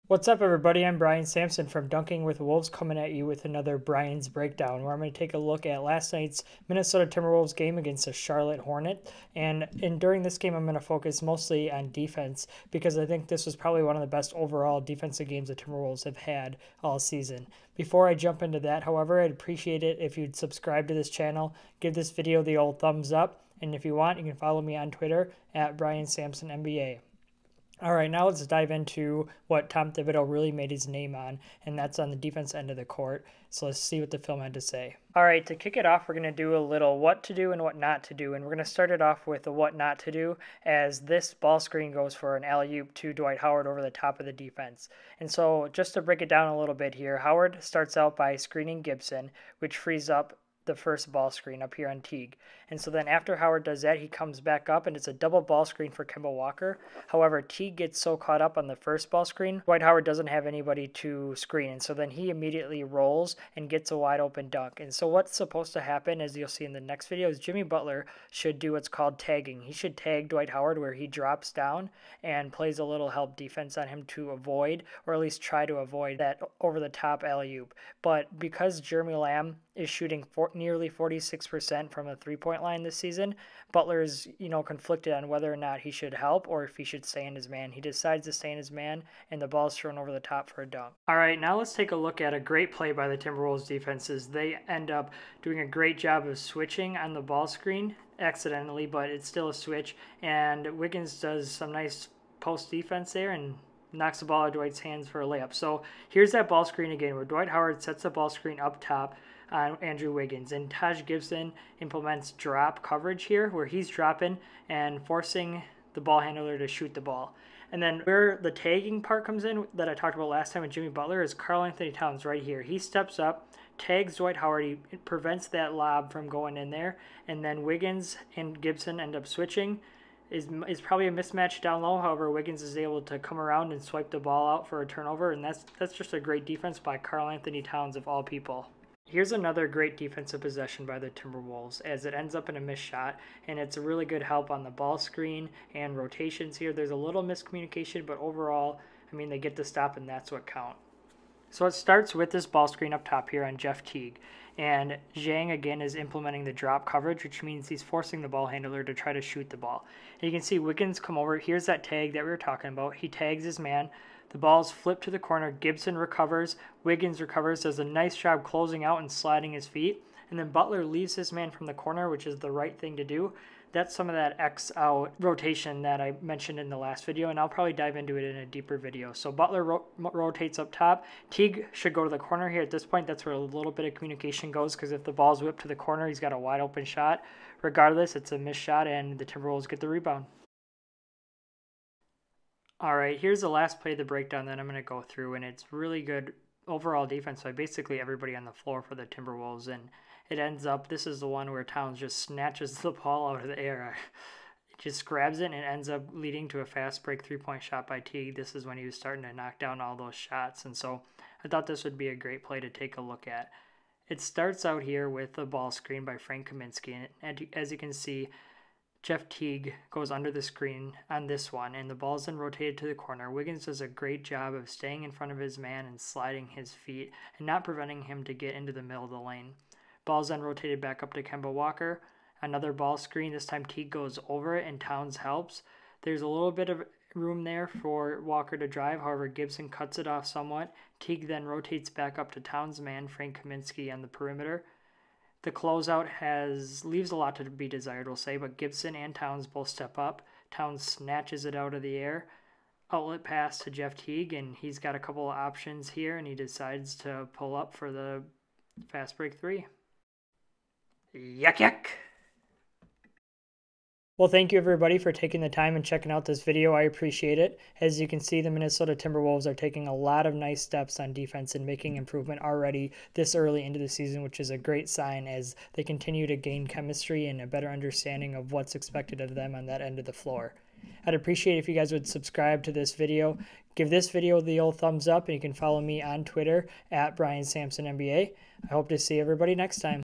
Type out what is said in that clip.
What's up, everybody? I'm Brian Sampson from Dunking with Wolves, coming at you with another Brian's Breakdown, where I'm going to take a look at last night's Minnesota Timberwolves game against the Charlotte Hornet. And during this game, I'm going to focus mostly on defense because I think this was probably one of the best overall defensive games the Timberwolves have had all season. Before I jump into that, however, I'd appreciate it if you'd subscribe to this channel, give this video the old thumbs up, and if you want, you can follow me on Twitter at Brian Sampson NBA. All right, now let's dive into what Tom Thibodeau really made his name on, and that's on the defense end of the court. So let's see what the film had to say. All right, to kick it off, we're going to do a little what to do and what not to do, and we're going to start it off with the what not to do, as this ball screen goes for an alley-oop to Dwight Howard over the top of the defense. And so just to break it down a little bit here, Howard starts out by screening Gibson, which frees up the first ball screen up here on Teague. And so then after Howard does that, he comes back up and it's a double ball screen for Kemba Walker. However, Teague gets so caught up on the first ball screen, Dwight Howard doesn't have anybody to screen. And so then he immediately rolls and gets a wide open dunk. And so what's supposed to happen, as you'll see in the next video, is Jimmy Butler should do what's called tagging. He should tag Dwight Howard where he drops down and plays a little help defense on him to avoid, or at least try to avoid, that over the top alley-oop. But because Jeremy Lamb is shooting nearly 46% from a three-point line this season, Butler is, conflicted on whether or not he should help or if he should stay in his man. He decides to stay in his man, and the ball's thrown over the top for a dunk. All right, now let's take a look at a great play by the Timberwolves defenses. They end up doing a great job of switching on the ball screen accidentally, but it's still a switch, and Wiggins does some nice post defense there and knocks the ball out of Dwight's hands for a layup. So here's that ball screen again where Dwight Howard sets the ball screen up top on Andrew Wiggins, and Taj Gibson implements drop coverage here where he's dropping and forcing the ball handler to shoot the ball. And then where the tagging part comes in that I talked about last time with Jimmy Butler is Karl-Anthony Towns right here. He steps up, tags Dwight Howard, he prevents that lob from going in there, and then Wiggins and Gibson end up switching. Is probably a mismatch down low. However, Wiggins is able to come around and swipe the ball out for a turnover, and that's just a great defense by Karl-Anthony Towns of all people. Here's another great defensive possession by the Timberwolves as it ends up in a missed shot, and it's a really good help on the ball screen and rotations here. There's a little miscommunication, but overall, they get the stop, and that's what counts. So it starts with this ball screen up top here on Jeff Teague. And Zhang, again, is implementing the drop coverage, which means he's forcing the ball handler to try to shoot the ball. And you can see Wiggins come over. Here's that tag that we were talking about. He tags his man. The ball's flipped to the corner. Gibson recovers. Wiggins recovers, does a nice job closing out and sliding his feet. And then Butler leaves his man from the corner, which is the right thing to do. That's some of that X out rotation that I mentioned in the last video, and I'll probably dive into it in a deeper video. So Butler rotates up top. Teague should go to the corner here. At this point, that's where a little bit of communication goes, because if the ball's whipped to the corner, he's got a wide open shot. Regardless, it's a missed shot, and the Timberwolves get the rebound. All right, here's the last play of the breakdown that I'm going to go through, and it's really good overall defense by basically everybody on the floor for the Timberwolves, and it ends up, this is the one where Towns just snatches the ball out of the air. It just grabs it, and it ends up leading to a fast break three-point shot by Teague. This is when he was starting to knock down all those shots, and so I thought this would be a great play to take a look at. It starts out here with a ball screen by Frank Kaminsky, and as you can see, Jeff Teague goes under the screen on this one, and the ball's then rotated to the corner. Wiggins does a great job of staying in front of his man and sliding his feet and not preventing him to get into the middle of the lane. Ball's then rotated back up to Kemba Walker. Another ball screen. This time Teague goes over it and Towns helps. There's a little bit of room there for Walker to drive. However, Gibson cuts it off somewhat. Teague then rotates back up to Towns' man, Frank Kaminsky, on the perimeter. The closeout leaves a lot to be desired, we'll say, but Gibson and Towns both step up. Towns snatches it out of the air. Outlet pass to Jeff Teague, and he's got a couple of options here, and he decides to pull up for the fast break three. Yuck, yuck. Well, thank you everybody for taking the time and checking out this video. I appreciate it. As you can see, the Minnesota Timberwolves are taking a lot of nice steps on defense and making improvement already this early into the season, which is a great sign as they continue to gain chemistry and a better understanding of what's expected of them on that end of the floor. I'd appreciate if you guys would subscribe to this video. Give this video the old thumbs up, and you can follow me on Twitter at Brian Sampson NBA. I hope to see everybody next time.